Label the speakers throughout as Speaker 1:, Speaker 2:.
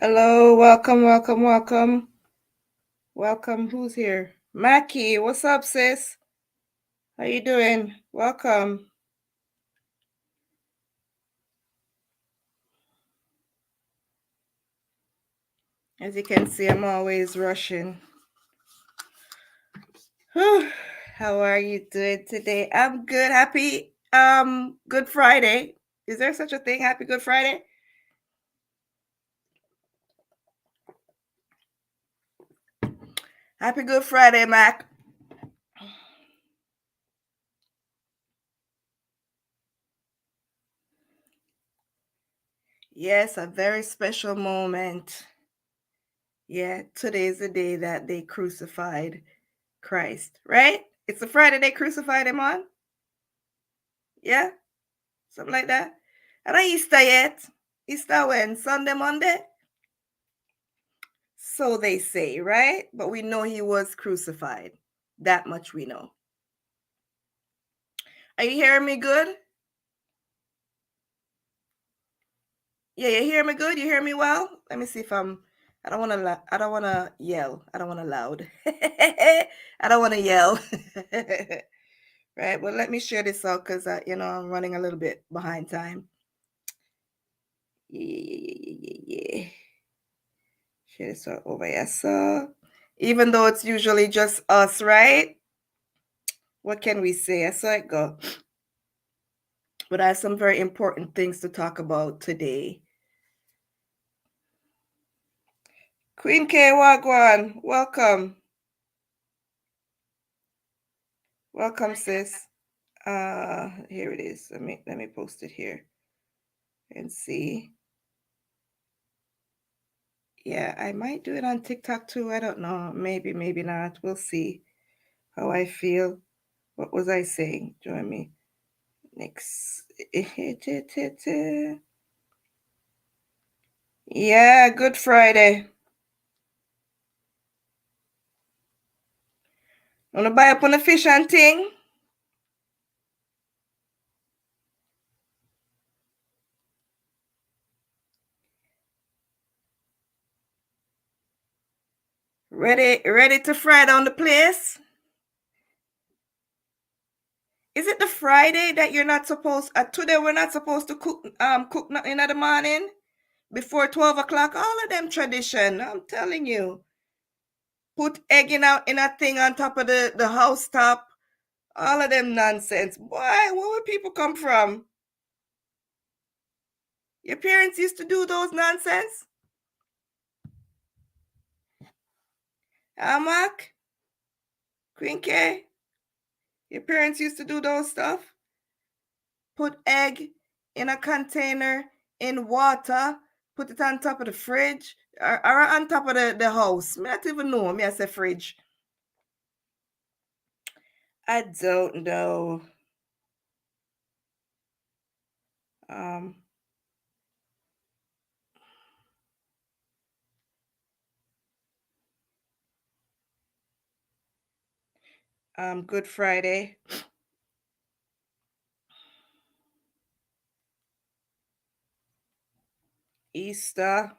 Speaker 1: Hello, welcome. Welcome. Who's here? Mackie, what's up, sis? How you doing? Welcome. As you can see, I'm always rushing. Whew. How are you doing today? I'm good. Happy Good Friday. Is there such a thing? Happy Good Friday? Happy Good Friday, Mac. Yes, a very special moment. Yeah, today's the day that they crucified Christ, right? It's the Friday they crucified him on? Yeah, something like that. And not Easter yet. Easter when? Sunday, Monday? So they say, right? But we know he was crucified. That much we know. Are you hearing me good? Yeah, you hear me good? You hear me well? Let me see if I'm. I don't want to. I don't want to yell. I don't want to loud. I don't want to yell. Right. Well, let me share this out because I'm running a little bit behind time. Yeah. Share this out over here. So, even though it's usually just us, right? What can we say? I saw it go. But I have some very important things to talk about today. Queen K Wagwan, welcome. Welcome, sis. Here it is. Let me post it here and see. Yeah, I might do it on TikTok too. I don't know. Maybe, maybe not. We'll see how I feel. What was I saying? Join me. Next. Yeah, Good Friday. Wanna buy up on the fish and thing? Ready to fry down the place? Is it the Friday that you're not supposed? Today we're not supposed to cook nothing in the morning before 12 o'clock. All of them tradition. I'm telling you. Put egg in a thing on top of the house top. All of them nonsense. Boy, where would people come from? Your parents used to do those nonsense. Mark, Queen K. Your parents used to do those stuff. Put egg in a container in water, put it on top of the fridge or on top of the house. Me not even know. Me I say fridge. I don't know. Um, Good Friday. Easter.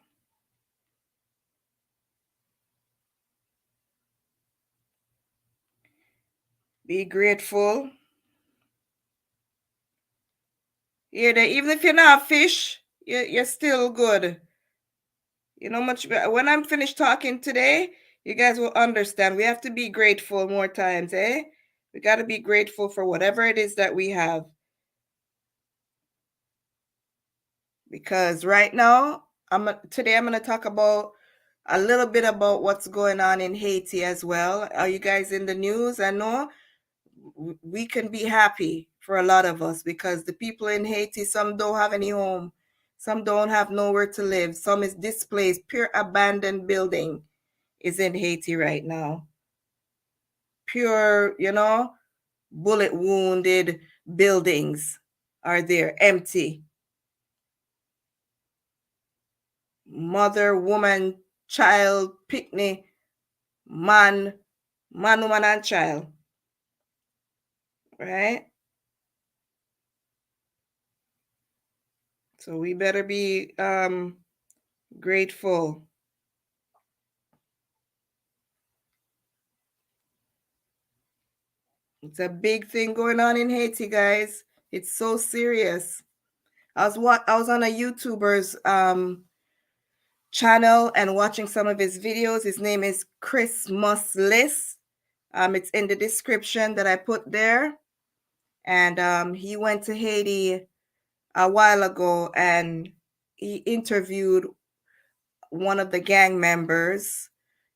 Speaker 1: Be grateful. Even if you're not fish, you're still good. You know much better. When I'm finished talking today, you guys will understand. We have to be grateful more times, eh? We got to be grateful for whatever it is that we have. Because right now, today I'm going to talk about a little bit about what's going on in Haiti as well. Are you guys in the news? I know we can be happy for a lot of us because the people in Haiti, some don't have any home, some don't have nowhere to live, some is displaced. Pure abandoned building is in Haiti right now. Pure, bullet wounded buildings are there, empty. Mother, woman, child, picnic, man, woman, and child. Right? So we better be Grateful. It's a big thing going on in Haiti, guys. It's so serious. I was on a YouTuber's channel and watching some of his videos. His name is Christmas List. It's in the description that I put there. And he went to Haiti a while ago and he interviewed one of the gang members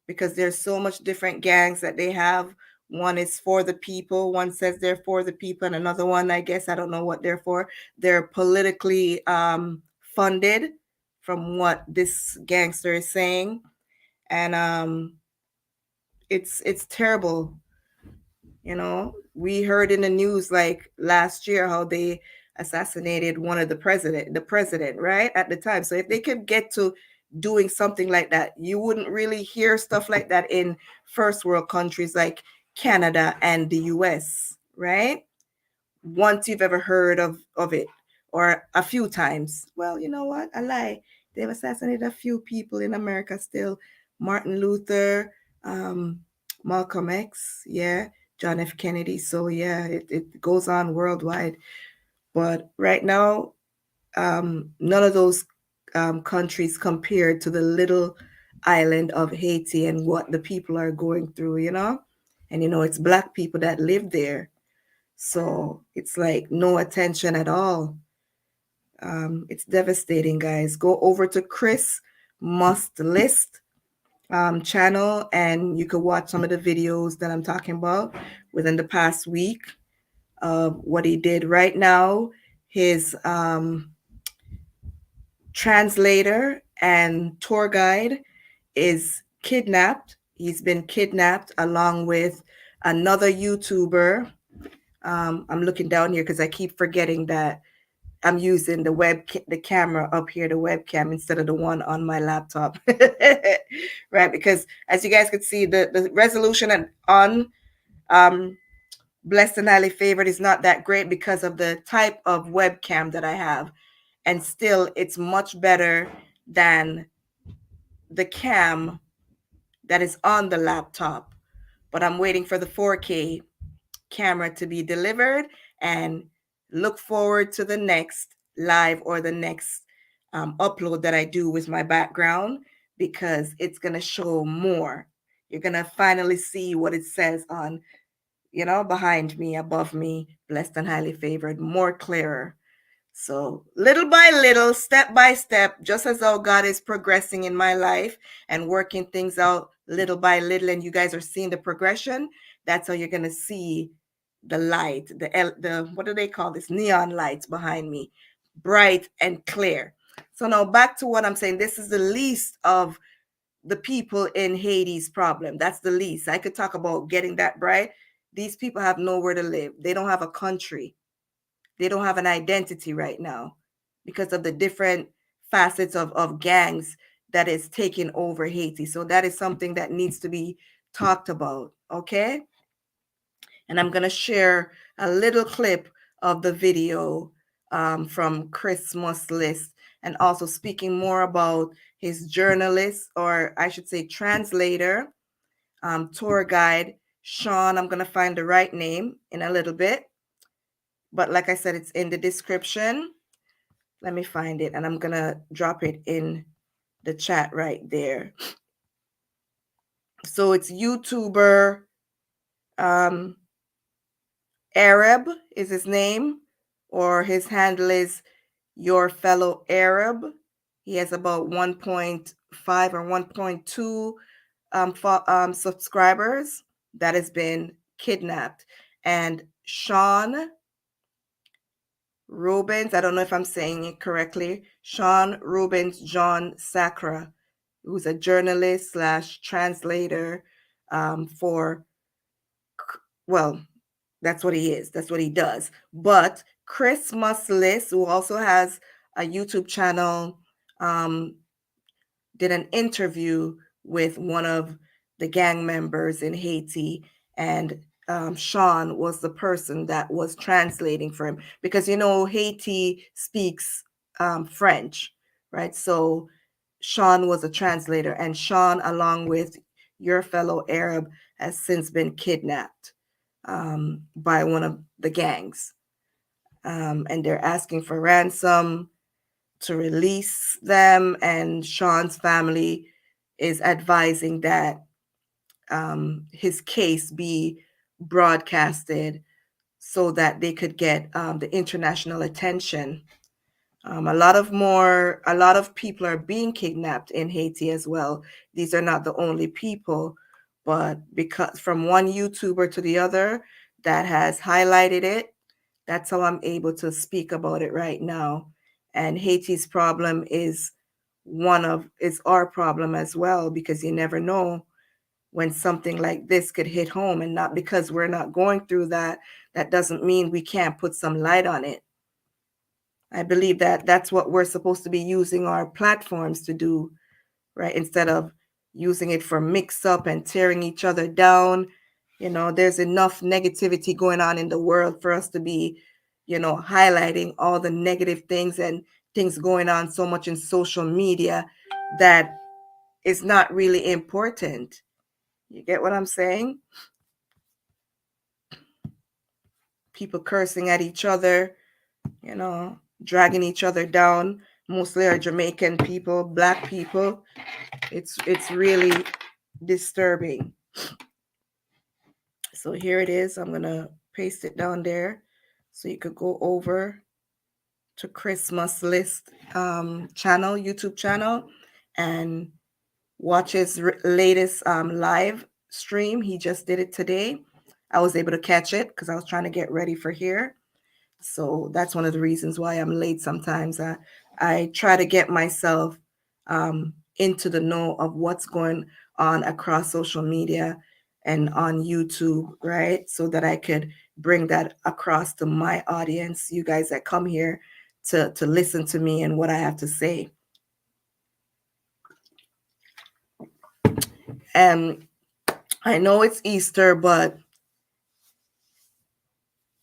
Speaker 1: because there's so much different gangs that they have. One is for the people, one says they're for the people, and another one, I guess, I don't know what they're for. They're politically funded, from what this gangster is saying. And it's terrible. We heard in the news like last year how they assassinated one of the president, right, at the time. So if they could get to doing something like that, you wouldn't really hear stuff like that in first world countries like Canada and the US, right? Once you've ever heard of it, or a few times. Well, you know what? I lie. They've assassinated a few people in America still. Martin Luther, um, Malcolm X, yeah, John F. Kennedy. So yeah, it goes on worldwide. But right now, none of those countries compared to the little island of Haiti and what the people are going through. And it's black people that live there. So it's like no attention at all. It's devastating, guys. Go over to Chris Must List channel and you could watch some of the videos that I'm talking about within the past week of what he did. Right now, his translator and tour guide is kidnapped. He's been kidnapped along with another YouTuber. I'm looking down here because I keep forgetting that I'm using the camera up here, the webcam, instead of the one on my laptop. Right? Because as you guys could see, the resolution on um, Blessed and Highly Favored is not that great because of the type of webcam that I have. And still, it's much better than the cam that is on the laptop. But I'm waiting for the 4K camera to be delivered and look forward to the next live or the next upload that I do with my background, because it's going to show more. You're going to finally see what it says on, behind me, above me, blessed and highly favored, more clearer. So little by little, step by step, just as how God is progressing in my life and working things out little by little, and you guys are seeing the progression, that's how you're going to see the light, the what do they call this? Neon lights behind me, bright and clear. So now back to what I'm saying. This is the least of the people in Haiti's problem. That's the least. I could talk about getting that bright. These people have nowhere to live. They don't have a country. They don't have an identity right now because of the different facets of gangs that is taking over Haiti. So that is something that needs to be talked about. Okay. And I'm going to share a little clip of the video from Christmas List, and also speaking more about his journalist, or I should say translator, tour guide, Sean. I'm going to find the right name in a little bit. But like I said, it's in the description. Let me find it, and I'm going to drop it in the chat right there. So it's YouTuber Arab is his name, or his handle is Your Fellow Arab. He has about 1.5 or 1.2 subscribers that has been kidnapped. And Sean Roubens, I don't know if I'm saying it correctly, Sean Roubens Jean Sacra, who's a journalist / translator for, well, that's what he is. That's what he does. But Christmas List, who also has a YouTube channel, did an interview with one of the gang members in Haiti, and Sean was the person that was translating for him, because Haiti speaks French, right? So Sean was a translator, and Sean, along with your fellow Arab, has since been kidnapped by one of the gangs. And they're asking for ransom to release them, and Sean's family is advising that his case be broadcasted so that they could get the international attention. A lot of people are being kidnapped in Haiti as well. These are not the only people, but because from one YouTuber to the other that has highlighted it, that's how I'm able to speak about it right now. And Haiti's problem is our problem as well, because you never know when something like this could hit home. And not because we're not going through that, that doesn't mean we can't put some light on it. I believe that that's what we're supposed to be using our platforms to do, right? Instead of using it for mix up and tearing each other down. There's enough negativity going on in the world for us to be, highlighting all the negative things and things going on so much in social media that is not really important. You get what I'm saying? People cursing at each other, dragging each other down. Mostly are Jamaican people, black people. It's really disturbing. So here it is. I'm gonna paste it down there so you could go over to Christmas List channel, YouTube channel, and watch his latest live stream. He just did it today. I was able to catch it because I was trying to get ready for here. So that's one of the reasons why I'm late sometimes. I try to get myself into the know of what's going on across social media and on YouTube, right? So that I could bring that across to my audience, you guys that come here to listen to me and what I have to say. And I know it's Easter, but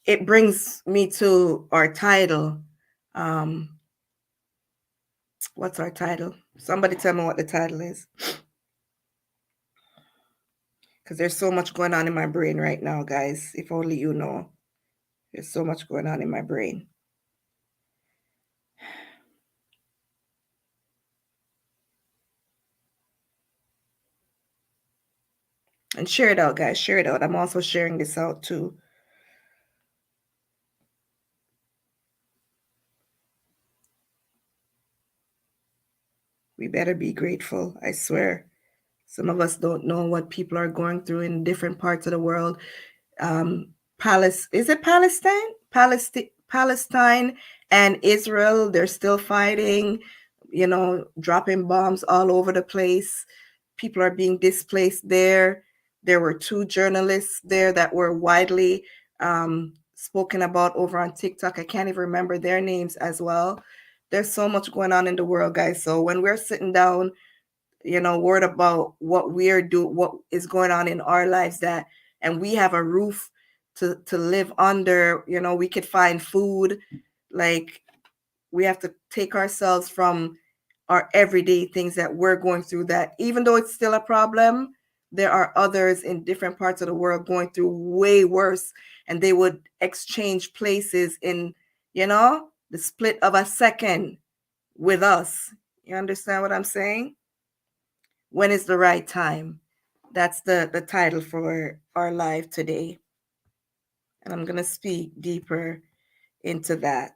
Speaker 1: it brings me to our title. What's our title? Somebody tell me what the title is. Because there's so much going on in my brain right now, guys. If only you know. There's so much going on in my brain. And share it out, guys. Share it out. I'm also sharing this out too. We better be grateful, I swear. Some of us don't know what people are going through in different parts of the world. Is it Palestine? Palestine and Israel, they're still fighting, dropping bombs all over the place. People are being displaced there. There were 2 journalists there that were widely spoken about over on TikTok. I can't even remember their names as well. There's so much going on in the world, guys. So when we're sitting down, worried about what what is going on in our lives, and we have a roof to live under, we could find food. Like, we have to take ourselves from our everyday things that we're going through, that even though it's still a problem, there are others in different parts of the world going through way worse, and they would exchange places in, the split of a second with us. You understand what I'm saying? When is the right time? That's the title for our live today. And I'm going to speak deeper into that.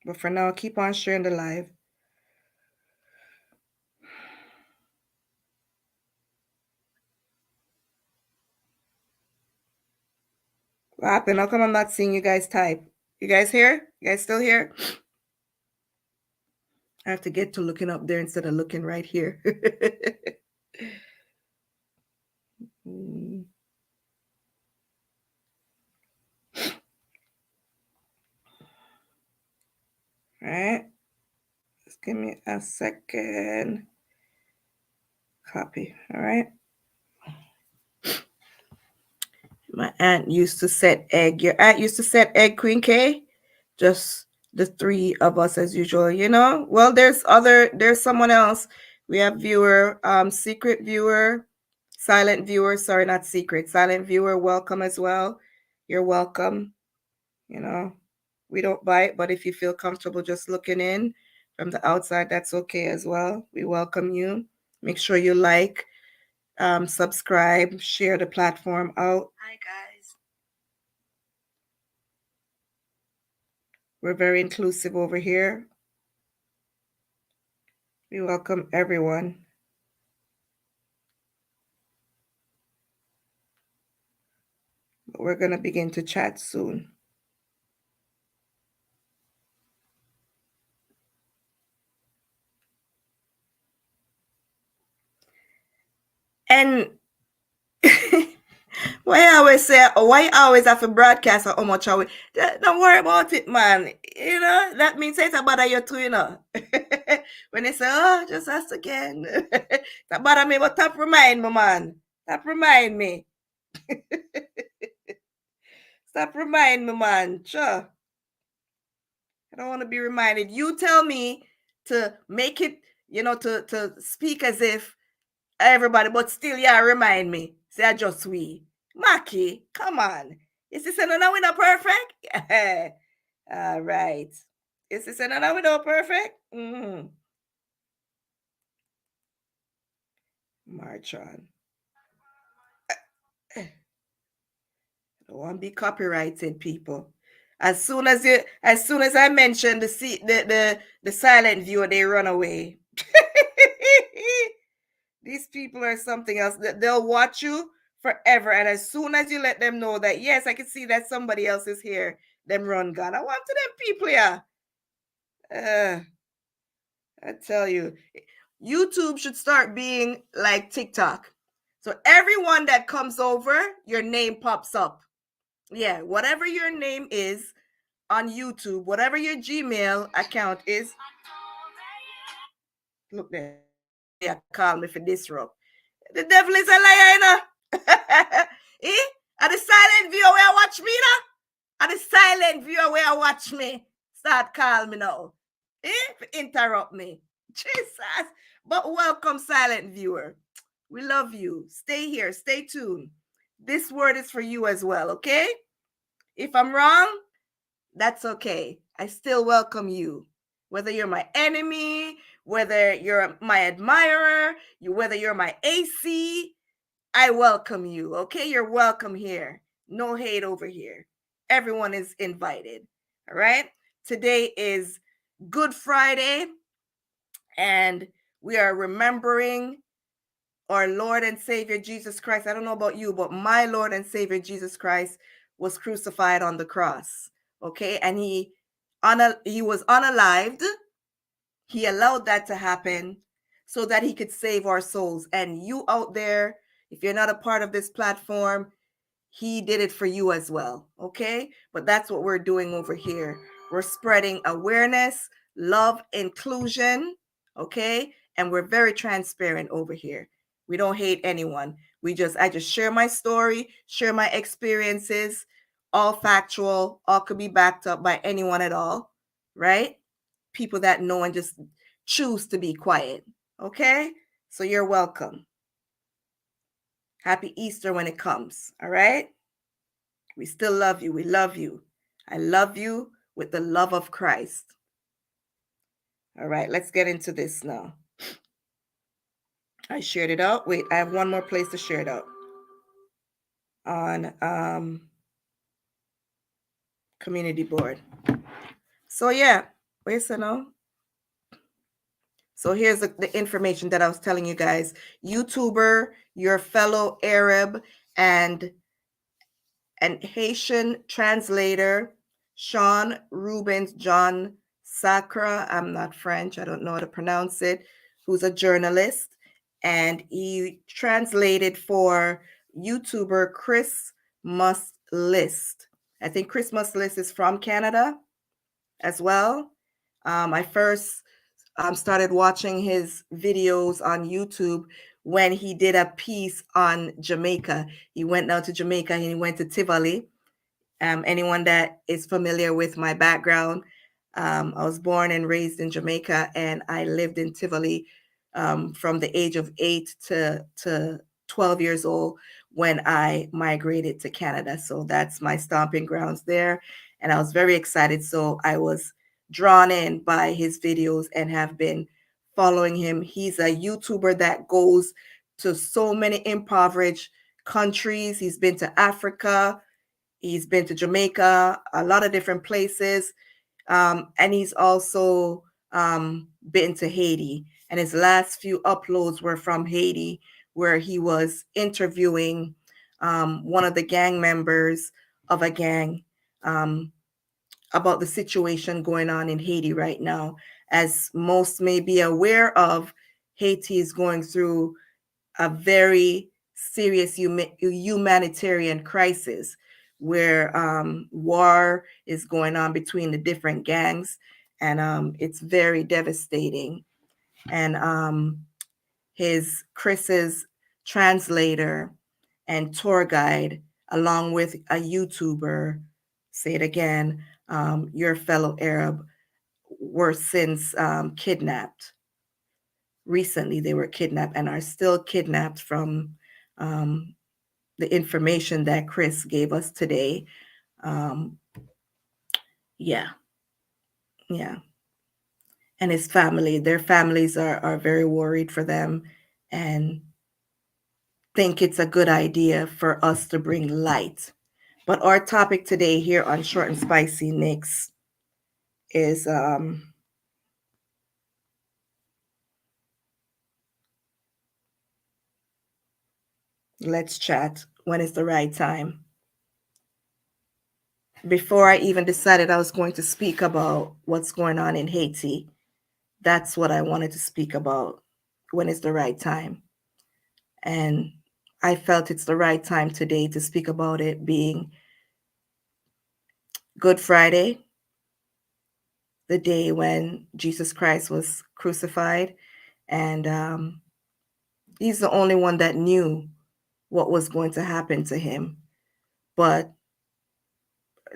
Speaker 1: But for now, keep on sharing the live. What happened? How come I'm not seeing you guys type? You guys here? You guys still here? I have to get to looking up there instead of looking right here. All right. Just give me a second. Copy. All right. My aunt used to set egg. Your aunt used to set egg, Queen K? just the three of us as usual, you know. Well, there's someone else. We have viewer, secret viewer, silent viewer, sorry, not secret, silent viewer, welcome as well. You're welcome. You know, we don't bite, but if you feel comfortable just looking in from the outside, that's okay as well. We welcome you. Make sure you like, subscribe, share the platform out. Hi, guys. We're very inclusive over here. We welcome everyone. We're going to begin to chat soon. And why I always say, why I always have to broadcast how much I will. Don't worry about it, man. You know, that means it's about you too, you know. When they say, oh, just ask again. That bother me, but stop remind me, man. Stop remind me. Stop remind me, man. Sure. I don't want to be reminded. You tell me to make it, you know, to speak as if everybody, but still, yeah, remind me. Say, I just we. Maki, come on. Is this another winner perfect? Yeah. All right. Is this another winner perfect? Mm-hmm. March on. I don't want to be copyrighted, people. As soon as I mention the silent viewer, they run away. These people are something else. They'll watch you forever, and as soon as you let them know that yes, I can see that somebody else is here, them run gone. I want to them people here. I tell you, YouTube should start being like TikTok. So everyone that comes over, your name pops up. Yeah, whatever your name is on YouTube, whatever your Gmail account is. Look there. Yeah, call me for disrupt. The devil is a liar, you know. Eh? At the silent viewer where watch me now. At the silent viewer where watch me. Start call me now. Interrupt me. Jesus. But welcome, silent viewer. We love you. Stay here. Stay tuned. This word is for you as well, okay? If I'm wrong, that's okay. I still welcome you. Whether you're my enemy, whether you're my admirer, whether you're my AC, I welcome you. Okay, you're welcome here. No hate over here. Everyone is invited. All right. Today is Good Friday, and we are remembering our Lord and Savior Jesus Christ. I don't know about you, but my Lord and Savior Jesus Christ was crucified on the cross. Okay, and he was unalived. He allowed that to happen so that he could save our souls. And you out there, if you're not a part of this platform, he did it for you as well. Okay, but that's what we're doing over here. We're spreading awareness, love, inclusion. Okay, and we're very transparent over here. We don't hate anyone. I just share my story, share my experiences, all factual, all could be backed up by anyone at all, right? People that know and just choose to be quiet. Okay? So you're welcome. Happy Easter when it comes. All right? We still love you. We love you. I love you with the love of Christ. All right, let's get into this now. I shared it out. Wait, I have one more place to share it out. On community board. So yeah, wait a now. So here's the information that I was telling you guys. YouTuber, your fellow Arab and Haitian translator, Sean Roubens Jean Sacra. I'm not French. I don't know how to pronounce it. Who's a journalist. And he translated for YouTuber Chris Must List. I think Chris Must List is from Canada as well. I first started watching his videos on YouTube when he did a piece on Jamaica. He went down to Jamaica and he went to Tivoli Anyone that is familiar with my background, I was born and raised in Jamaica, and I lived in Tivoli from the age of 8 to 12 years old when I migrated to Canada. So that's my stomping grounds there. And I was very excited. So I was drawn in by his videos and have been following him. He's a YouTuber that goes to so many impoverished countries. He's been to Africa, he's been to Jamaica, a lot of different places. And he's also been to Haiti. And his last few uploads were from Haiti, where he was interviewing one of the gang members of a gang um, about the situation going on in Haiti right now. As most may be aware of, Haiti is going through a very serious humanitarian crisis where war is going on between the different gangs, and it's very devastating. And Chris's translator and tour guide, along with a YouTuber, say it again, your fellow Arab, were since kidnapped. Recently, they were kidnapped and are still kidnapped from the information that Chris gave us today. Um, yeah, yeah. And his family, their families are very worried for them and think it's a good idea for us to bring light. But our topic today here on Short and Spicy Nikks is let's chat when is the right time. Before I even decided I was going to speak about what's going on in Haiti, that's what I wanted to speak about. When is the right time? And I felt it's the right time today to speak about it, being Good Friday, the day when Jesus Christ was crucified. And he's the only one that knew what was going to happen to him. But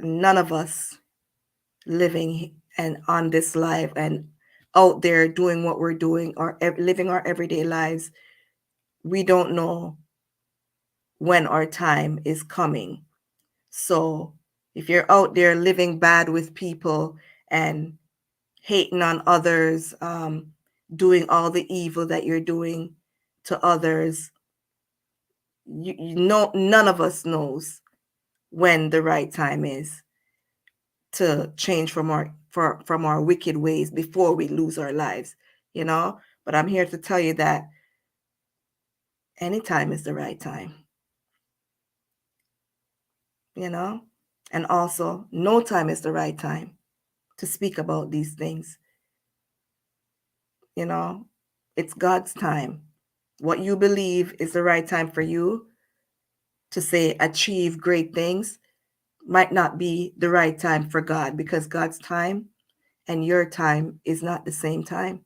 Speaker 1: none of us living and on this life and out there doing what we're doing or living our everyday lives, we don't know when our time is coming. So if you're out there living bad with people and hating on others, doing all the evil that you're doing to others, you know, none of us knows when the right time is to change from our wicked ways before we lose our lives, you know. But I'm here to tell you that any time is the right time, you know, and also no time is the right time to speak about these things. You know, it's God's time. What you believe is the right time for you to say achieve great things might not be the right time for God, because God's time and your time is not the same time.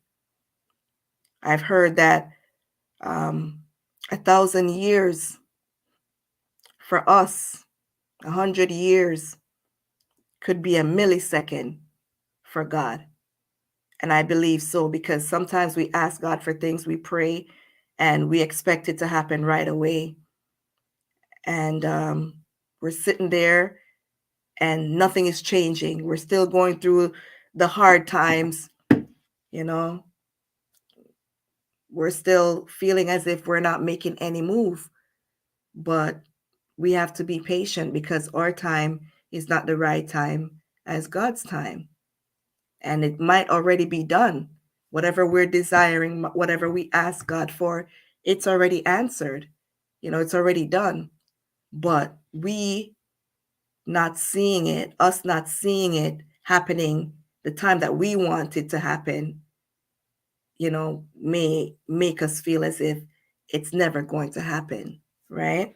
Speaker 1: I've heard that 1,000 years for us, 100 years could be a millisecond for God. And I believe so, because sometimes we ask God for things, we pray, and we expect it to happen right away. And we're sitting there and nothing is changing. We're still going through the hard times, you know. We're still feeling as if we're not making any move. But we have to be patient, because our time is not the right time as God's time. And it might already be done. Whatever we're desiring, whatever we ask God for, it's already answered. You know, it's already done. But us not seeing it happening the time that we want it to happen, you know, may make us feel as if it's never going to happen, right?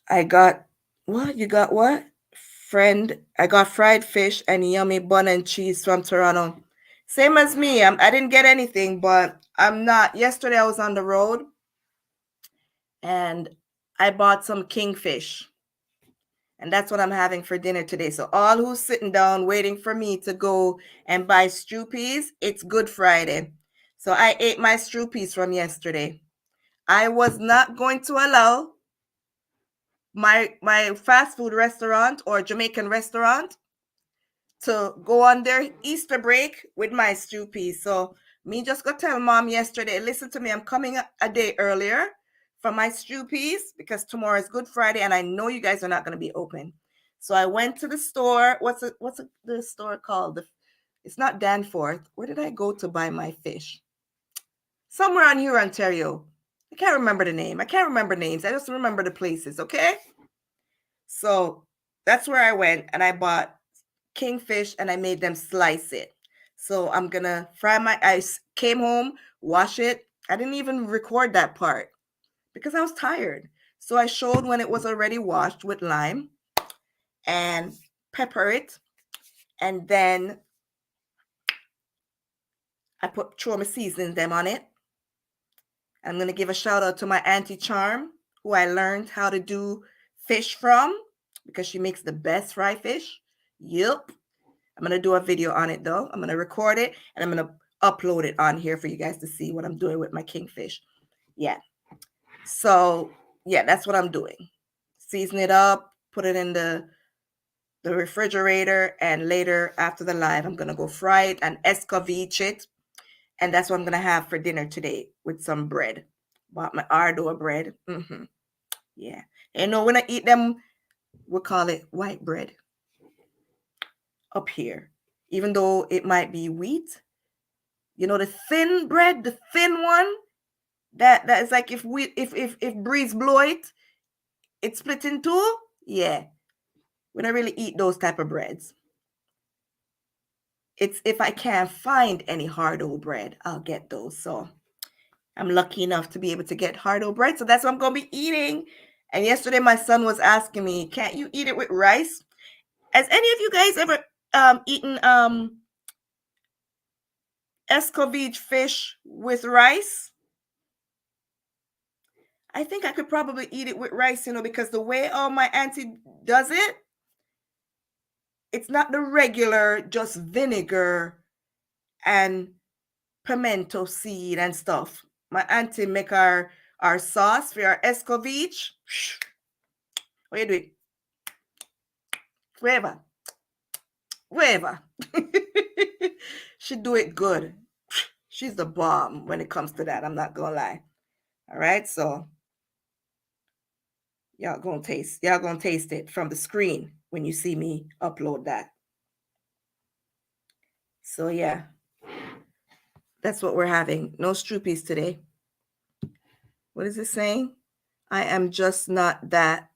Speaker 1: I got what? You got what? Friend, I got fried fish and yummy bun and cheese from Toronto. Same as me. I didn't get anything, but I'm not. Yesterday I was on the road and I bought some kingfish. And that's what I'm having for dinner today. So all who's sitting down waiting for me to go and buy stew peas, it's Good Friday. So I ate my stew peas from yesterday. I was not going to allow my fast food restaurant or Jamaican restaurant to go on their Easter break with my stew peas. So me just go tell mom yesterday, listen to me, I'm coming a day earlier for my stew peas because tomorrow is Good Friday and I know you guys are not going to be open. So I went to the store. What's the store called? It's not Danforth. Where did I go to buy my fish? Somewhere on here, Ontario. I can't remember the name. I can't remember names. I just remember the places, okay? So that's where I went and I bought kingfish and I made them slice it. So I'm gonna fry I came home, wash it. I didn't even record that part because I was tired. So I showed when it was already washed with lime and pepper it. And then I throw my seasoning them on it. I'm gonna give a shout out to my Auntie Charm, who I learned how to do fish from because she makes the best fried fish. Yep. I'm going to do a video on it though. I'm going to record it and I'm going to upload it on here for you guys to see what I'm doing with my kingfish. Yeah. So, yeah, that's what I'm doing. Season it up, put it in the refrigerator, and later after the live, I'm going to go fry it and escovitch it. And that's what I'm going to have for dinner today with some bread. Bought my Ardo bread. Yeah. And when I eat them, we'll call it white bread up here. Even though it might be wheat, the thin bread, the thin one, that is like if breeze blow it, it's split in two. Yeah, we don't really eat those type of breads. It's if I can't find any hard old bread, I'll get those. So I'm lucky enough to be able to get hard old bread. So that's what I'm gonna be eating. And yesterday my son was asking me, "Can't you eat it with rice?" Has any of you guys ever eaten escovitch fish with rice? I think I could probably eat it with rice, because the way my auntie does it, it's not the regular just vinegar and pimento seed and stuff. My auntie make our sauce for our escovitch. What you doing? Wherever. She do it good. She's the bomb when it comes to that. I'm not gonna lie. All right, so y'all gonna taste it from the screen when you see me upload that. So yeah, that's what we're having. No stroopies today. What is it saying? I am just not that.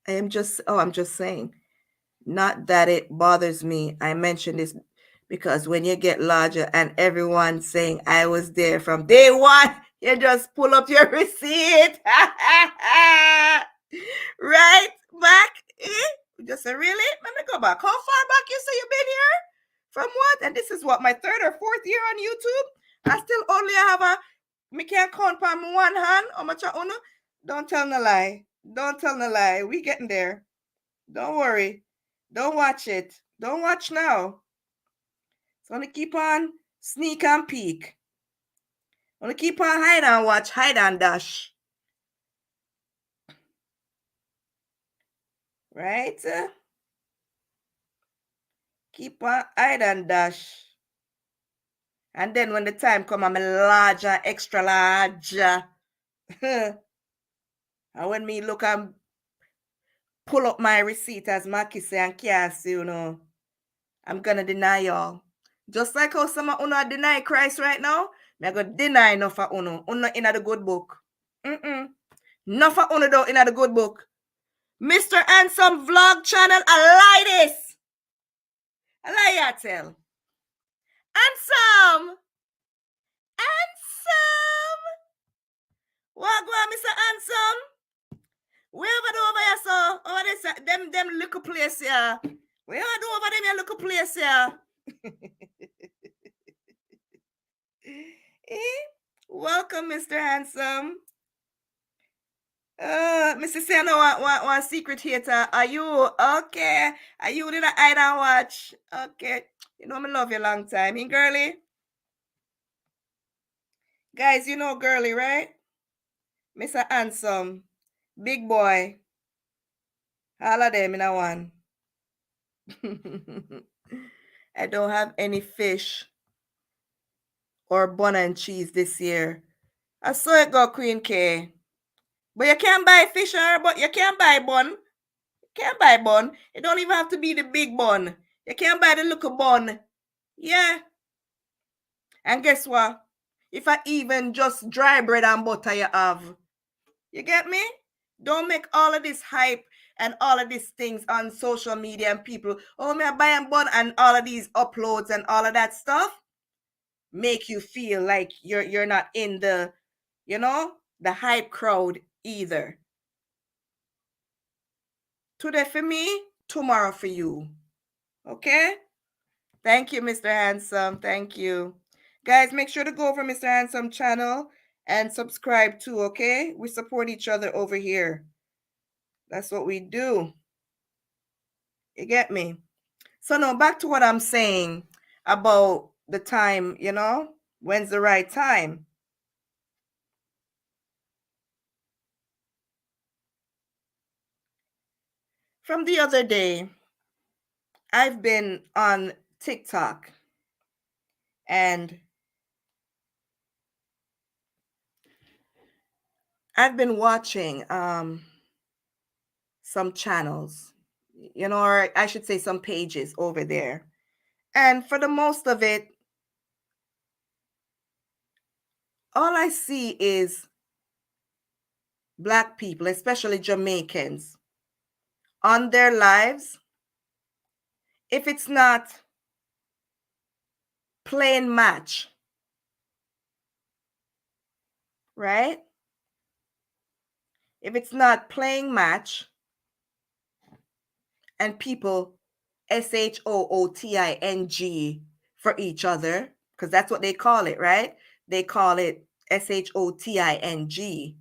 Speaker 1: I'm just saying. Not that it bothers me. I mentioned this because when you get larger and everyone saying I was there from day one, you just pull up your receipt. Right back. Just say, really? Let me go back. How far back you say you've been here? From what? And this is what, my 3rd or 4th year on YouTube? I still only have me can't count on one hand. How much I own? Don't tell no lie. Don't tell no lie. We getting there. Don't worry. Don't watch it. Don't watch now. So I'm going to keep on sneak and peek. I'm going to keep on hide and watch, hide and dash. Right? Keep on hide and dash. And then when the time come, I'm a larger, extra large. And when me look and pull up my receipt, as Maki say, and Cassie, I'm going to deny y'all. Just like how some of you deny Christ right now, I'm going to deny enough for you. You in the good book. Enough for you though in the good book. Mr. Handsome Vlog Channel, I lie this. I lie ya tell. Handsome. What go on, Mr. Handsome? Where over here, so? Over there, them little place here. Where do over them little place here? Welcome, Mr. Handsome. Mrs. Say, I know one secret hater. Are you okay? Are you did I hide and watch? Okay. You know me love you long time. In girly? Guys, you know girly, right? Mr. Handsome. Big boy. All of them in a one. I don't have any fish or bun and cheese this year. I saw it go Queen K. But you can't buy fish but you can't buy bun. You can't buy bun. It don't even have to be the big bun. You can't buy the little bun. Yeah. And guess what? If I even just dry bread and butter you have. You get me? Don't make all of this hype and all of these things on social media and people, oh, me I buy and bun and all of these uploads and all of that stuff make you feel like you're not in the, the hype crowd either. Today for me, tomorrow for you. Okay? Thank you, Mr. Handsome. Thank you. Guys, make sure to go over Mr. Handsome channel and subscribe too, okay? We support each other over here. That's what we do. You get me? So now back to what I'm saying about the time, when's the right time? From the other day, I've been on TikTok and I've been watching some channels, or I should say some pages over there. And for the most of it, all I see is Black people, especially Jamaicans, on their lives. If it's not plain match, right? If it's not playing match and people SHOOTING for each other, because that's what they call it, right? They call it SHOTING.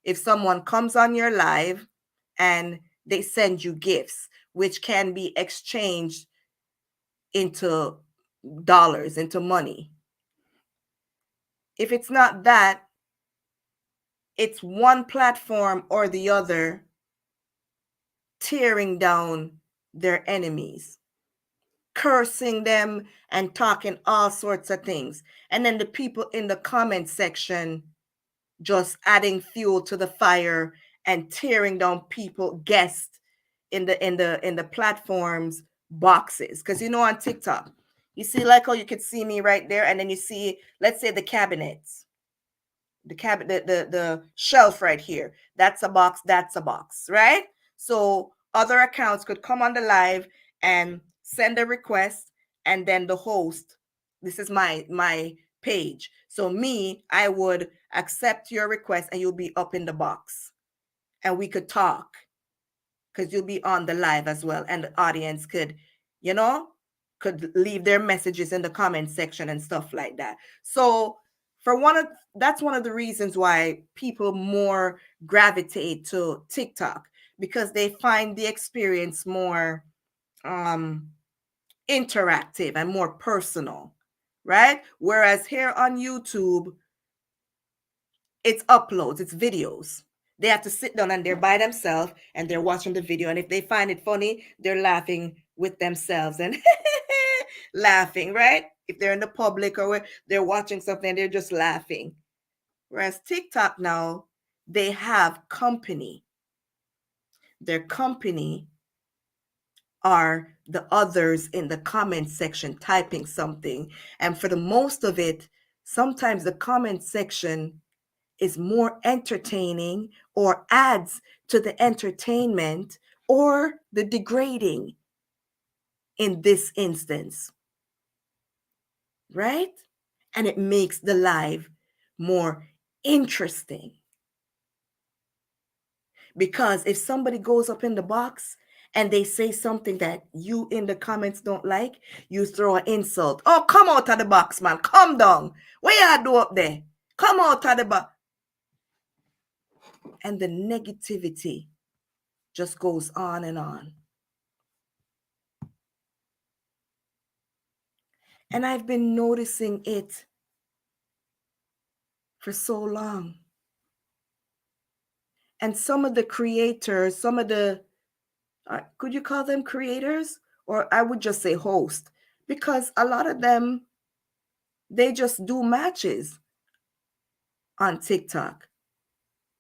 Speaker 1: If someone comes on your live and they send you gifts, which can be exchanged into dollars, into money. If it's not that, it's one platform or the other tearing down their enemies, cursing them and talking all sorts of things. And then the people in the comment section just adding fuel to the fire and tearing down people, guests in the platforms boxes. Because on TikTok, you see like how you could see me right there, and then you see, let's say, the cabinets. The shelf right here, that's a box, right? So other accounts could come on the live and send a request, and then the host, this is my page, so I would accept your request and you'll be up in the box and we could talk, because you'll be on the live as well, and the audience could leave their messages in the comment section and stuff like that. So that's one of the reasons why people more gravitate to TikTok, because they find the experience more interactive and more personal, right? Whereas here on YouTube, it's uploads, it's videos. They have to sit down and they're by themselves and they're watching the video, and if they find it funny, they're laughing with themselves and laughing, right? If they're in the public or they're watching something, they're just laughing. Whereas TikTok now, they have company. Their company are the others in the comment section typing something. And for the most of it, sometimes the comment section is more entertaining or adds to the entertainment or the degrading in this instance, right? And it makes the live more interesting. Because if somebody goes up in the box and they say something that you in the comments don't like, you throw an insult. Oh, come out of the box, man. Come down. What you do up there? Come out of the box. and the negativity just goes on and on. And I've been noticing it for so long. And some of the creators, some of the, could you call them creators? Or I would just say host, because a lot of them, they just do matches on TikTok.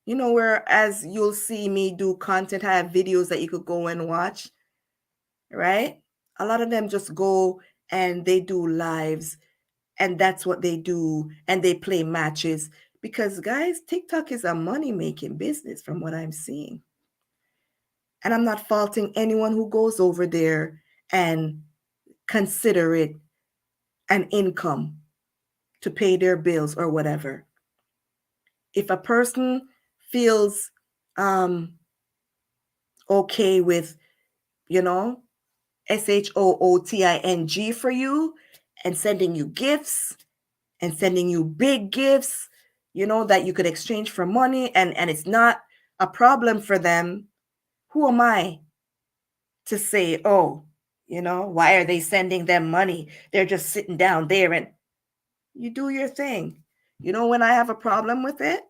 Speaker 1: You know, whereas you'll see me do content, I have videos that you could go and watch, right? A lot of them just go and they do lives, and that's what they do, and they play matches. Because guys, TikTok is a money-making business from what I'm seeing. And I'm not faulting anyone who goes over there and consider it an income to pay their bills or whatever. If a person feels okay with, you know, SHOOTING for you, and sending you gifts and sending you big gifts, you know, that you could exchange for money, and it's not a problem for them, who am I to say, oh, you know, why are they sending them money? They're just sitting down there, and you do your thing. You know when I have a problem with it?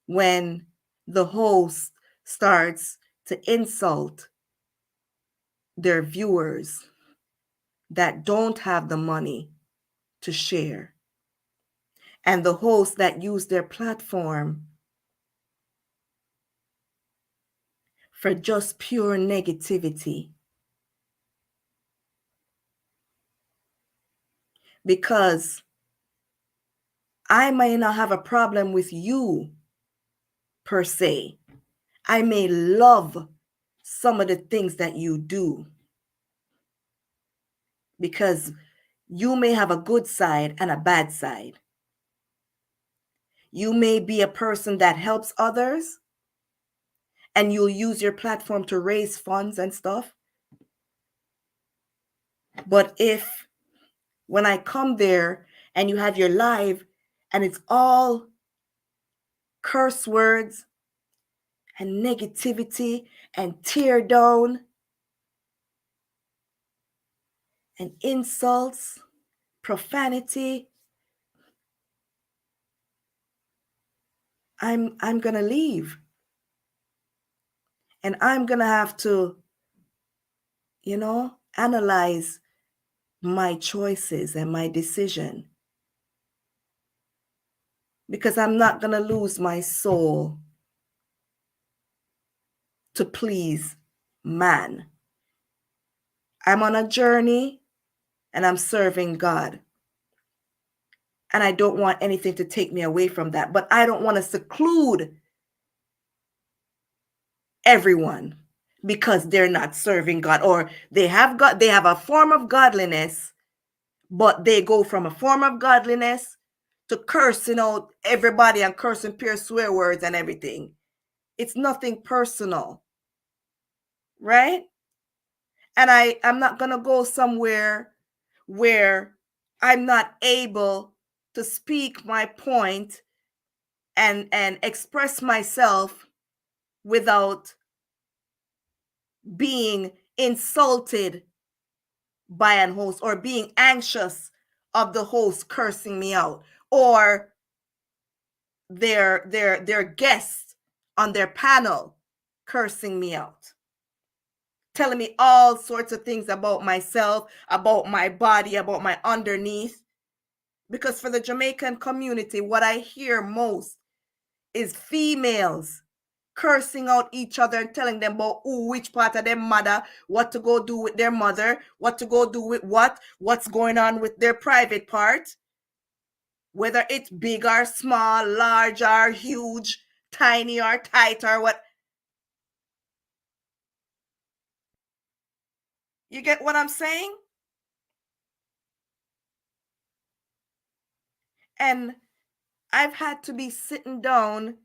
Speaker 1: When the host starts to insult their viewers that don't have the money to share, and the hosts that use their platform for just pure negativity. Because I may not have a problem with you per se. I may love some of the things that you do, because you may have a good side and a bad side. You may be a person that helps others, and you'll use your platform to raise funds and stuff. But if when I come there and you have your live and it's all curse words and negativity and tear down and insults, profanity, I'm going to leave. And I'm going to have to, you know, analyze my choices and my decision. Because I'm not going to lose my soul to please man. I'm on a journey and I'm serving God. And I don't want anything to take me away from that. But I don't want to seclude everyone because they're not serving God, or they have a form of godliness, but they go from a form of godliness to cursing out everybody and cursing pure swear words and everything. It's nothing personal, right? And I'm not going to go somewhere where I'm not able to speak my point and express myself without being insulted by an host, or being anxious of the host cursing me out, or their guests on their panel cursing me out, telling me all sorts of things about myself, about my body, about my underneath. Because for the Jamaican community, what I hear most is females cursing out each other and telling them about which part of their mother, what to go do with their mother, what to go do with what's going on with their private part, whether it's big or small, large or huge, tiny or tight or what. You get what I'm saying? And I've had to be sitting down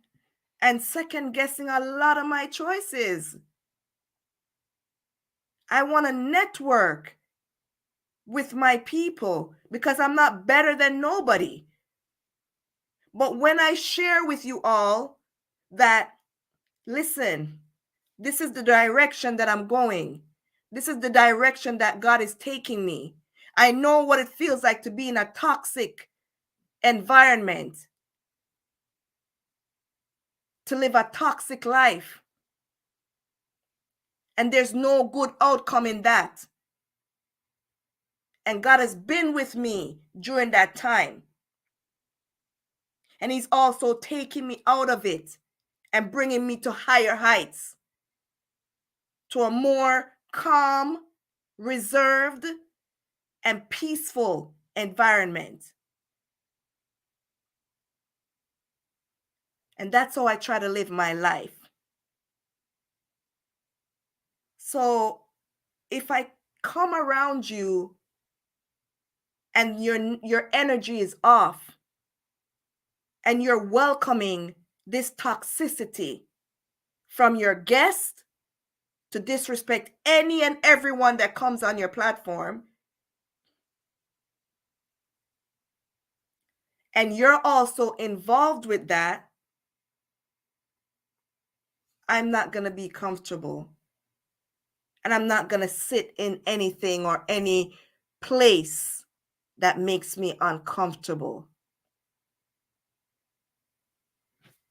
Speaker 1: and second guessing a lot of my choices. I want to network with my people because I'm not better than nobody. But when I share with you all that, listen, this is the direction that I'm going. This is the direction that God is taking me. I know what it feels like to be in a toxic environment, to live a toxic life. And there's no good outcome in that. And God has been with me during that time. And he's also taking me out of it and bringing me to higher heights, to a more calm, reserved, and peaceful environment. And that's how I try to live my life. So if I come around you and your energy is off and you're welcoming this toxicity from your guest to disrespect any and everyone that comes on your platform, and you're also involved with that, I'm not going to be comfortable. And I'm not going to sit in anything or any place that makes me uncomfortable.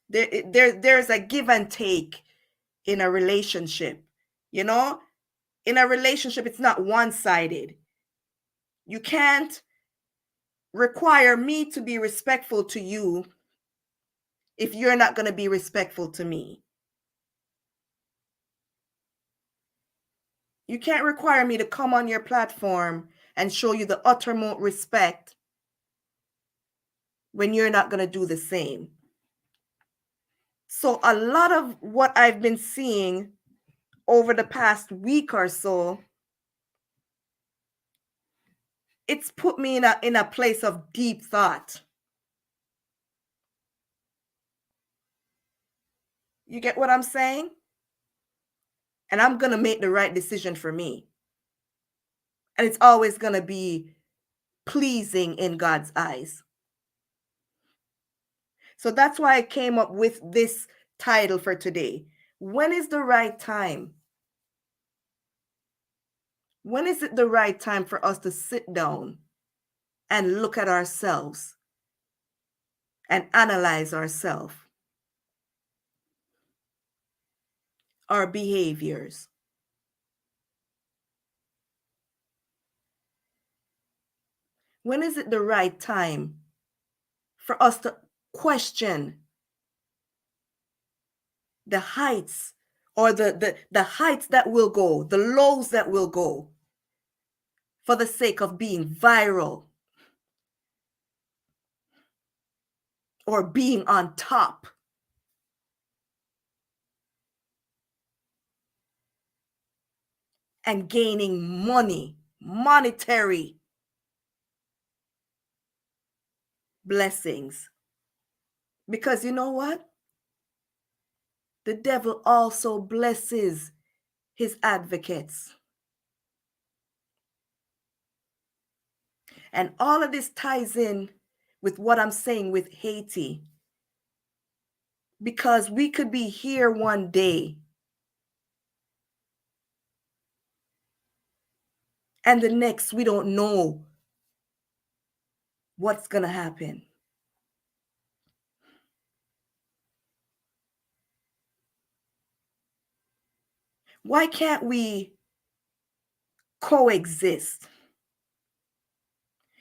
Speaker 1: There's a give and take in a relationship. You know, in a relationship, it's not one-sided. You can't require me to be respectful to you if you're not going to be respectful to me. You can't require me to come on your platform and show you the uttermost respect when you're not going to do the same. So a lot of what I've been seeing over the past week or so, it's put me in a place of deep thought. You get what I'm saying? And I'm going to make the right decision for me. And it's always going to be pleasing in God's eyes. So that's why I came up with this title for today. When is the right time? When is it the right time for us to sit down and look at ourselves and analyze ourselves, our behaviors? When is it the right time for us to question the heights or the heights that will go, the lows that will go for the sake of being viral or being on top? And gaining monetary blessings. Because you know what? The devil also blesses his advocates. And all of this ties in with what I'm saying with Haiti. Because we could be here one day and the next we don't know what's going to happen. Why can't we coexist?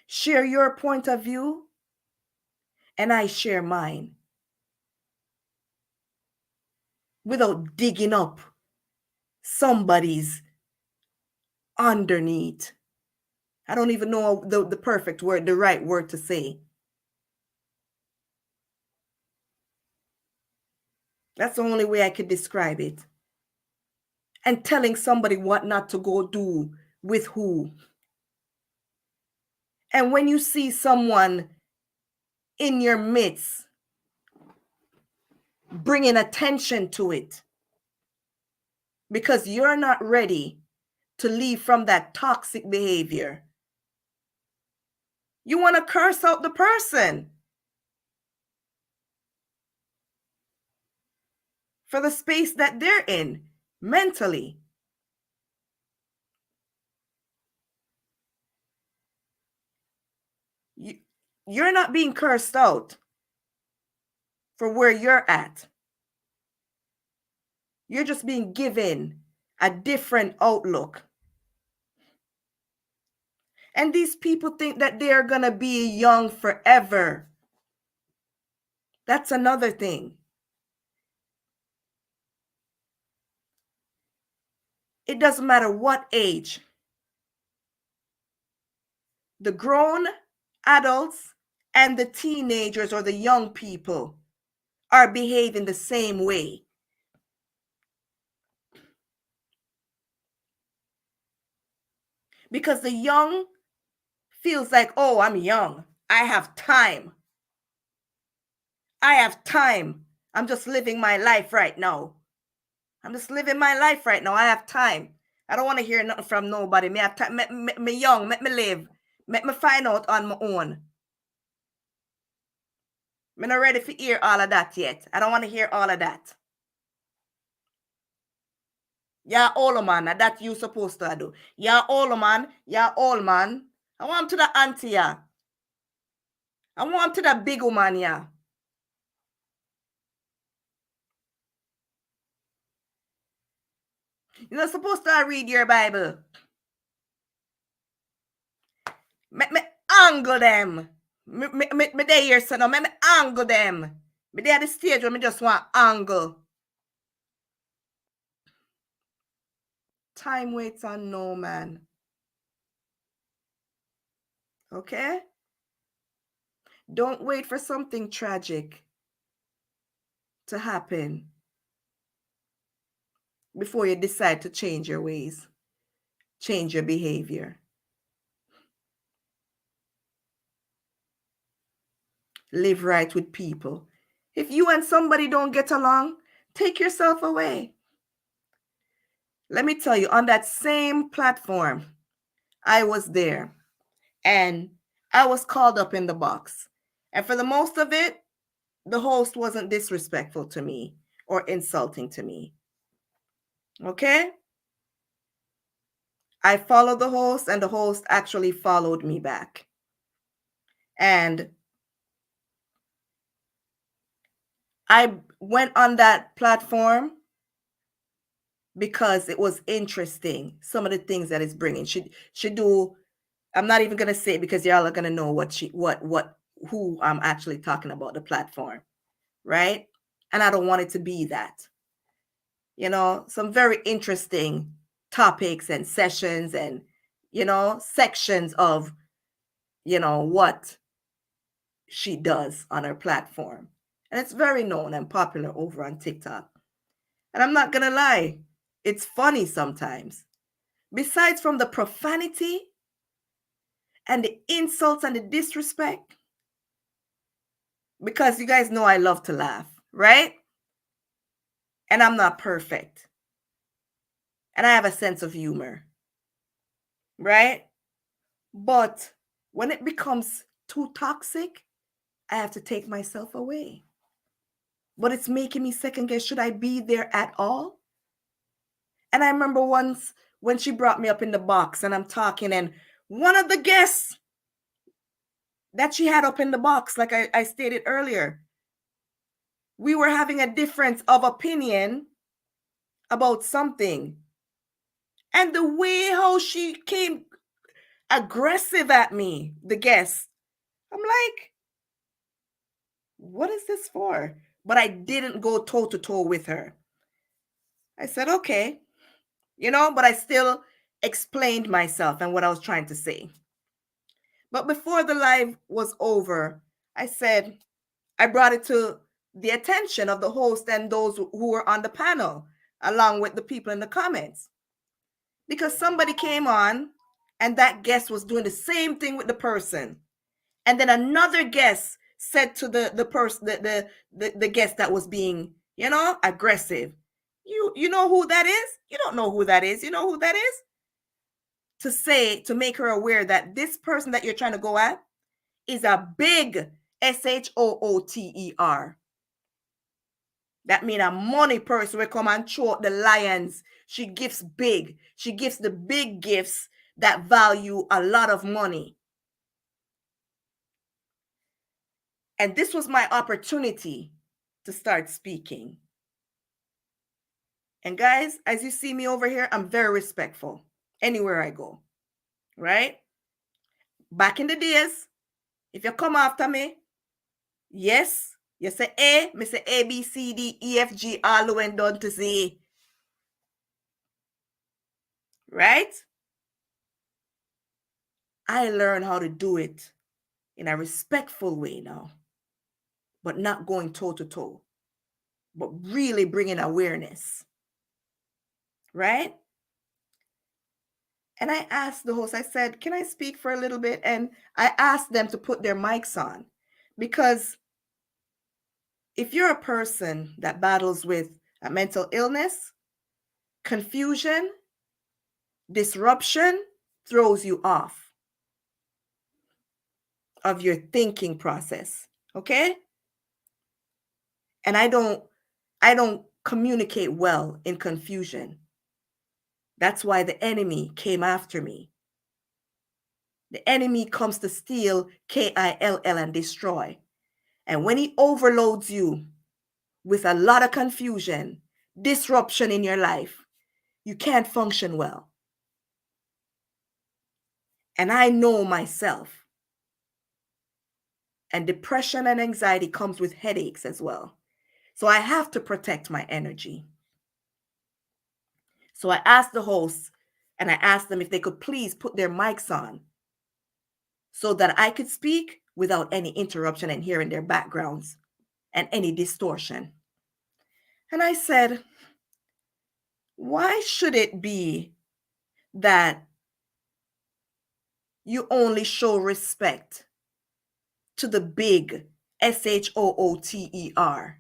Speaker 1: Share your point of view and I share mine without digging up somebody's underneath. I don't even know the perfect word, the right word to say. That's the only way I could describe it. And telling somebody what not to go do with who. And when you see someone in your midst bringing attention to it because you're not ready to leave from that toxic behavior, you want to curse out the person. for the space that they're in mentally. You're not being cursed out for where you're at. You're just being given a different outlook. And these people think that they're going to be young forever. That's another thing. It doesn't matter what age. The grown adults and the teenagers or the young people are behaving the same way. Because the young feels like, oh, I'm young. I have time. I have time. I'm just living my life right now. I'm just living my life right now. I have time. I don't want to hear nothing from nobody. Me have time. Me young. Let me live. Let me find out on my own. I'm not ready to hear all of that yet. I don't want to hear all of that. Yeah, old man. That you supposed to do. Yeah, old man. Yeah, old man. I want to the auntie, yeah. I want to the big woman, yeah. You're not supposed to read your Bible. Me angle them. Me there here, so now me angle them. Me there at the stage where me just want angle. Time waits on no man. Okay? Don't wait for something tragic to happen before you decide to change your ways, change your behavior. Live right with people. If you and somebody don't get along, take yourself away. Let me tell you, on that same platform, I was there and I was called up in the box. And for the most of it, the host wasn't disrespectful to me or insulting to me. Okay? I followed the host and the host actually followed me back. And I went on that platform because it was interesting. Some of the things that it's bringing. She do. I'm not even gonna say it because y'all are gonna know who I'm actually talking about, the platform, right? And I don't want it to be that. You know, some very interesting topics and sessions and sections of what she does on her platform. And it's very known and popular over on TikTok. And I'm not gonna lie, it's funny sometimes. Besides from the profanity and the insults and the disrespect, because you guys know I love to laugh, right? And I'm not perfect. And I have a sense of humor, right? But when it becomes too toxic, I have to take myself away. But it's making me second guess, should I be there at all? And I remember once when she brought me up in the box and I'm talking, and one of the guests that she had up in the box, like I stated earlier, we were having a difference of opinion about something. And the way how she came aggressive at me, the guest, I'm like, what is this for? But I didn't go toe to toe with her. I said, okay, but I still explained myself and what I was trying to say. But before the live was over, I brought it to the attention of the host and those who were on the panel, along with the people in the comments. Because somebody came on and that guest was doing the same thing with the person. And then another guest said to the person, the guest that was being, aggressive, you know who that is? You don't know who that is. You know who that is? To make her aware that this person that you're trying to go at is a big SHOOTER. That mean a money person will come and throw out the lions. She gives big. She gives the big gifts that value a lot of money. And this was my opportunity to start speaking. And guys, as you see me over here, I'm very respectful anywhere I go, right? Back in the days, if you come after me, yes, you say A, me say A, B, C, D, E, F, G, all the way down to Z. Right? I learned how to do it in a respectful way now, but not going toe to toe, but really bringing awareness. Right? And I asked the host, I said, can I speak for a little bit? And I asked them to put their mics on, because if you're a person that battles with a mental illness, confusion, disruption throws you off of your thinking process, okay? And I don't communicate well in confusion. That's why the enemy came after me. The enemy comes to steal, KILL, and destroy. And when he overloads you with a lot of confusion, disruption in your life, you can't function well. And I know myself. And depression and anxiety comes with headaches as well. So I have to protect my energy. So I asked the hosts, and I asked them if they could please put their mics on so that I could speak without any interruption and hearing their backgrounds and any distortion. And I said, why should it be that you only show respect to the big SHOOTER?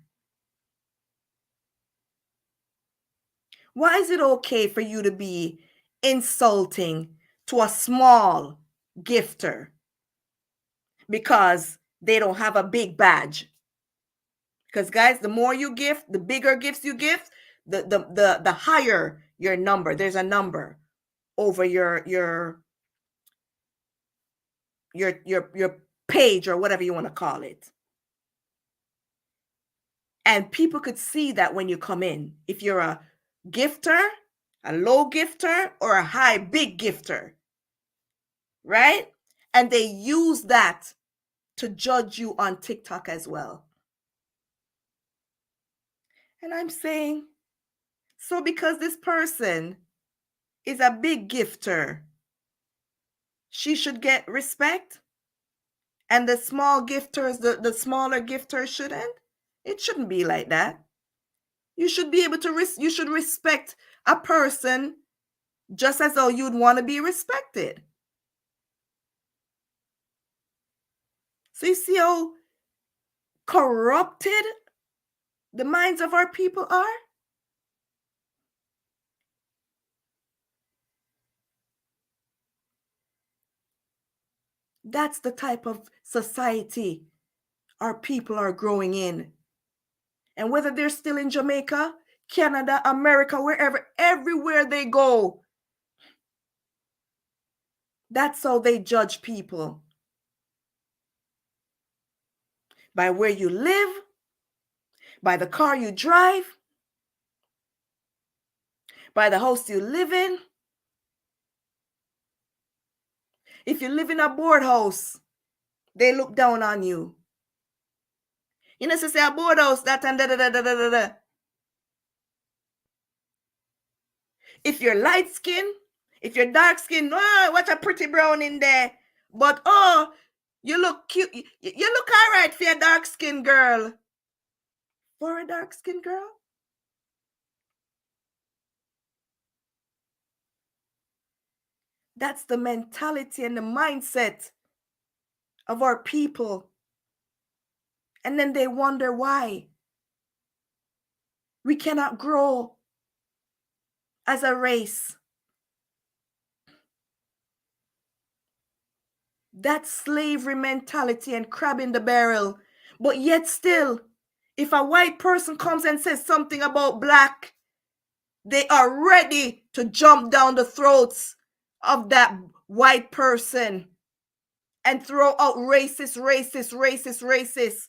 Speaker 1: Why is it okay for you to be insulting to a small gifter because they don't have a big badge? Because guys, the more you gift, the bigger gifts you gift, the higher your number. There's a number over your page or whatever you want to call it. And people could see that when you come in. If you're a gifter, a low gifter, or a high big gifter, right? And they use that to judge you on TikTok as well. And I'm saying, so because this person is a big gifter, she should get respect, and the small gifters, the smaller gifters shouldn't? It shouldn't be like that. You should be able to, you should respect a person just as though you'd want to be respected. So you see how corrupted the minds of our people are? That's the type of society our people are growing in. And whether they're still in Jamaica, Canada, America, wherever, everywhere they go, that's how they judge people. By where you live, by the car you drive, by the house you live in. If you live in a board house, they look down on you. You know, so say a board house, that and da da da da da da. If you're light skin, if you're dark skin, oh, what a pretty brown in there. But oh, you look cute. You look all right for a dark skin girl. For a dark skin girl? That's the mentality and the mindset of our people. And then they wonder why we cannot grow as a race. That slavery mentality and crab in the barrel. But yet still, If a white person comes and says something about black, they are ready to jump down the throats of that white person and throw out racist, racist, racist, racist,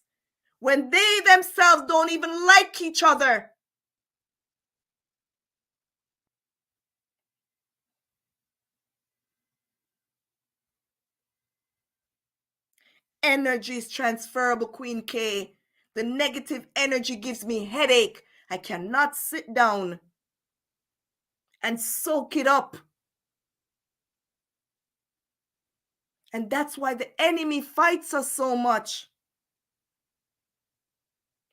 Speaker 1: when they themselves don't even like each other. Energy is transferable, Queen K. The negative energy gives me headache. I cannot sit down and soak it up. And that's why the enemy fights us so much.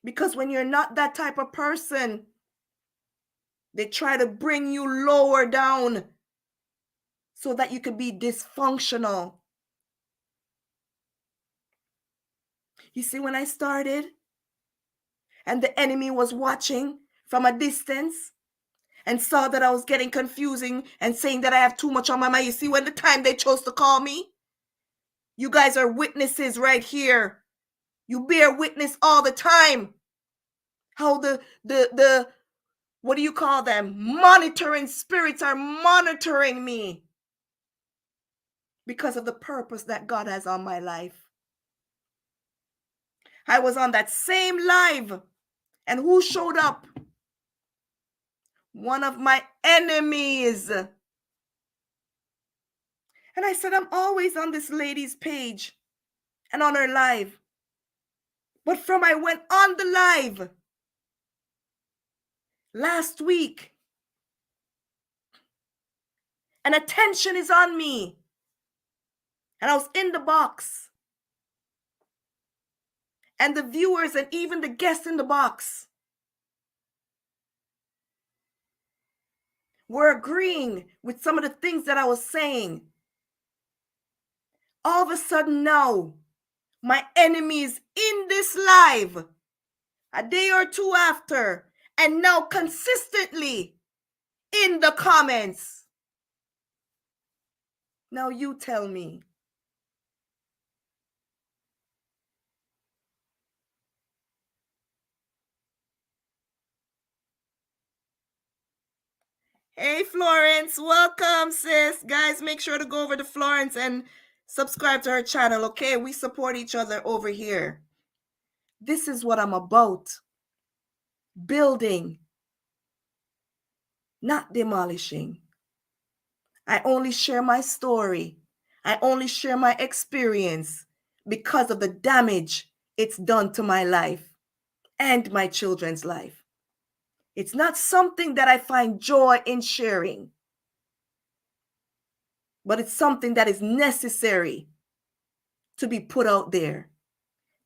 Speaker 1: Because when you're not that type of person, they try to bring you lower down so that you could be dysfunctional. You see, when I started and the enemy was watching from a distance and saw that I was getting confusing and saying that I have too much on my mind, you see, when the time they chose to call me, you guys are witnesses right here. You bear witness all the time. How the what do you call them? Monitoring spirits are monitoring me because of the purpose that God has on my life. I was on that same live, and who showed up? One of my enemies. And I said, I'm always on this lady's page and on her live. But from I went on the live last week, and attention is on me. And I was in the box. And the viewers and even the guests in the box were agreeing with some of the things that I was saying. All of a sudden now, my enemy is in this live a day or two after, and now consistently in the comments. Now you tell me. Hey, Florence, welcome, sis. Guys, make sure to go over to Florence and subscribe to her channel, okay? We support each other over here. This is what I'm about. Building, not demolishing. I only share my story. I only share my experience because of the damage it's done to my life and my children's life. It's not something that I find joy in sharing, but it's something that is necessary to be put out there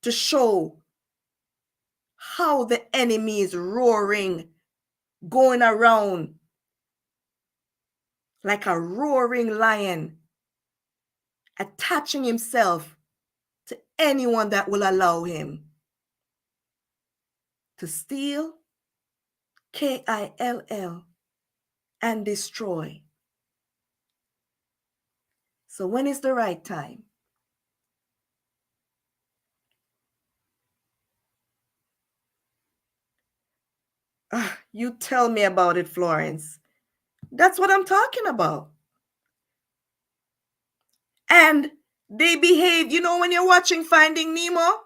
Speaker 1: to show how the enemy is roaring, going around like a roaring lion, attaching himself to anyone that will allow him to steal, kill, and destroy. So when is the right time? You tell me about it, Florence. That's what I'm talking about. And they behave, you know, when you're watching Finding Nemo,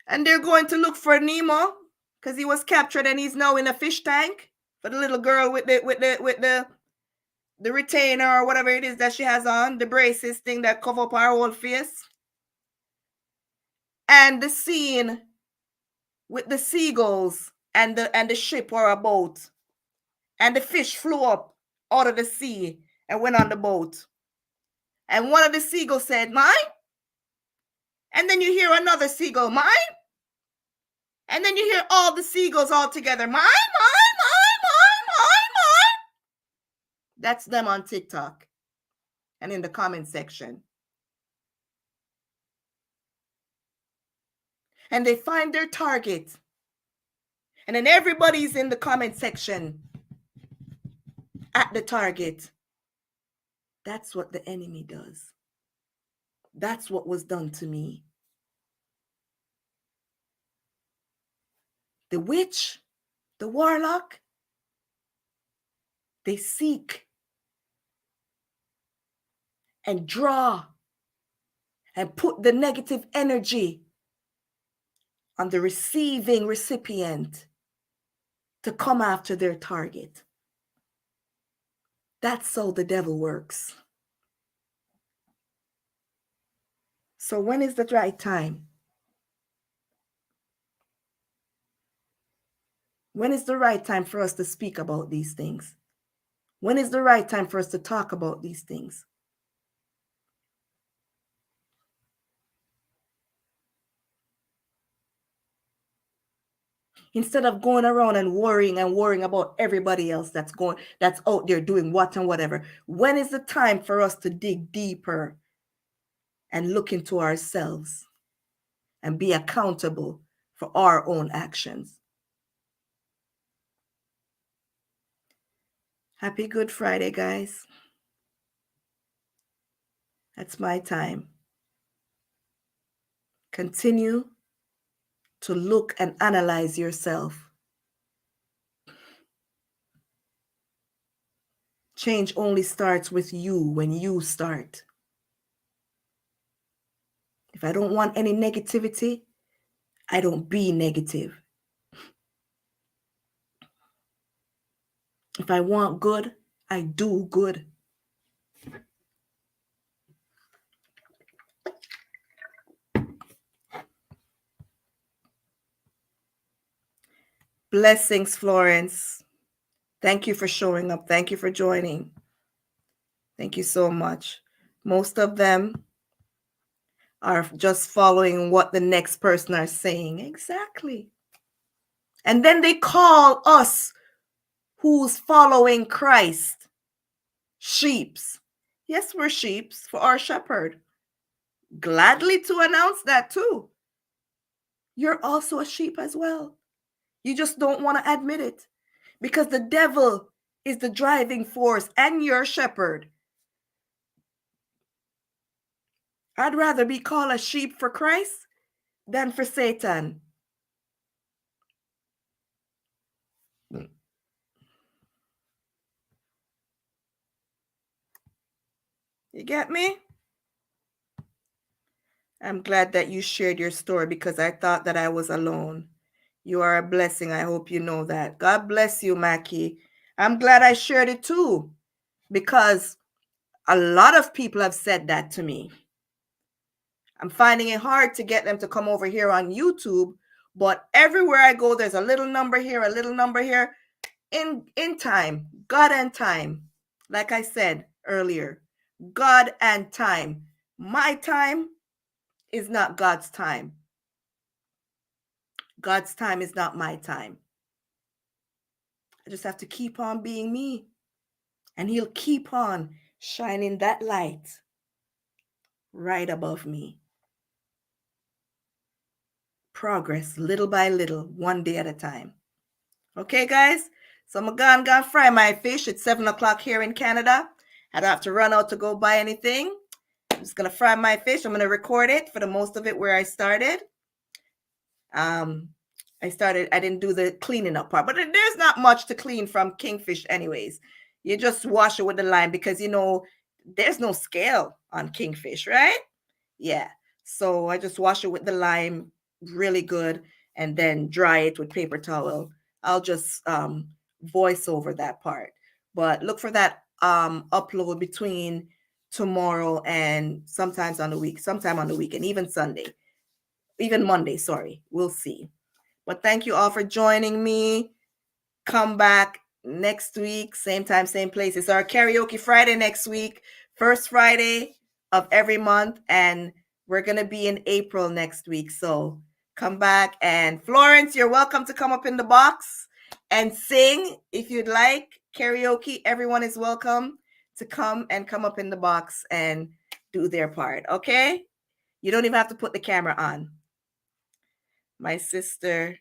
Speaker 1: and they're going to look for Nemo because he was captured and he's now in a fish tank. For the little girl with the retainer or whatever it is that she has on, the braces thing that cover up her whole face. And the scene with the seagulls and the ship or a boat, and the fish flew up out of the sea and went on the boat. And one of the seagulls said, "Mine." And then you hear another seagull, "Mine." And then you hear all the seagulls all together, "Mine, mine, mine, mine, mine, mine." That's them on TikTok and in the comment section. And they find their target. And then everybody's in the comment section at the target. That's what the enemy does. That's what was done to me. the witch, the warlock, they seek and draw and put the negative energy on the receiving recipient to come after their target. That's how the devil works. So when is the right time? When is the right time for us to speak about these things? When is the right time for us to talk about these things? Instead of going around and worrying about everybody else that's out there doing what and whatever. When is the time for us to dig deeper and look into ourselves and be accountable for our own actions? Happy Good Friday, guys. That's my time. Continue to look and analyze yourself. Change only starts with you when you start. If I don't want any negativity, I don't be negative. If I want good, I do good. Blessings, Florence. Thank you for showing up. Thank you for joining. Thank you so much. Most of them are just following what the next person are saying. Exactly. And then they call us who's following Christ sheeps. Yes, we're sheeps for our shepherd. Gladly to announce that too. You're also a sheep as well. You just don't want to admit it because the devil is the driving force and your shepherd. I'd rather be called a sheep for Christ than for Satan. You get me? I'm glad that you shared your story because I thought that I was alone. You are a blessing. I hope you know that. God bless you, Mackie. I'm glad I shared it too because a lot of people have said that to me. I'm finding it hard to get them to come over here on YouTube, but everywhere I go, there's a little number here, a little number here. In time, God and time. Like I said earlier, God and time. My time is not God's time. God's time is not my time. I just have to keep on being me. And he'll keep on shining that light right above me. Progress little by little, one day at a time. Okay, guys? So I'm gonna fry my fish. It's 7 o'clock here in Canada. I don't have to run out to go buy anything. I'm just gonna fry my fish. I'm gonna record it for the most of it where I started. I didn't do the cleaning up part, but there's not much to clean from kingfish anyways. You just wash it with the lime because, there's no scale on kingfish, right? Yeah. So I just wash it with the lime really good and then dry it with paper towel. I'll just voice over that part. But look for that upload between tomorrow and sometime on the weekend, even Sunday. Even Monday, sorry. We'll see. But thank you all for joining me. Come back next week, same time, same place. It's our karaoke Friday next week, first Friday of every month. And we're going to be in April next week. So come back. And Florence, you're welcome to come up in the box and sing if you'd like. Karaoke, everyone is welcome to come up in the box and do their part. Okay? You don't even have to put the camera on. My sisters,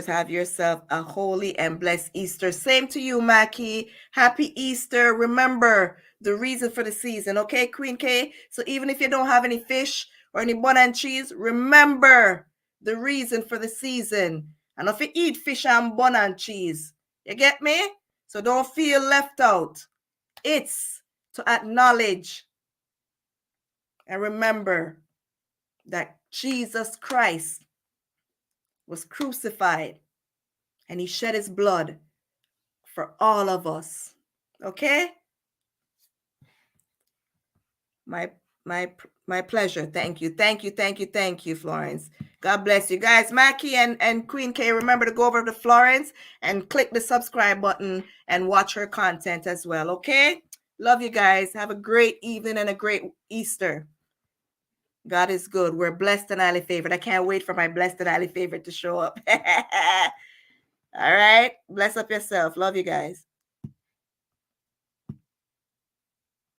Speaker 1: have yourself a holy and blessed Easter. Same to you, Mackie. Happy Easter. Remember the reason for the season, okay, Queen K? So even if you don't have any fish or any bun and cheese, remember the reason for the season. And if you eat fish and bun and cheese, you get me? So don't feel left out. It's to acknowledge and remember that Jesus Christ was crucified and he shed his blood for all of us. Okay? My pleasure. Thank you, Florence. God bless you guys. Mackie and Queen K, remember to go over to Florence and click the subscribe button and watch her content as well. Okay? Love you guys. Have a great evening and a great Easter. God is good. We're blessed and highly favored. I can't wait for my blessed and highly favored to show up. All right. Bless up yourself. Love you guys.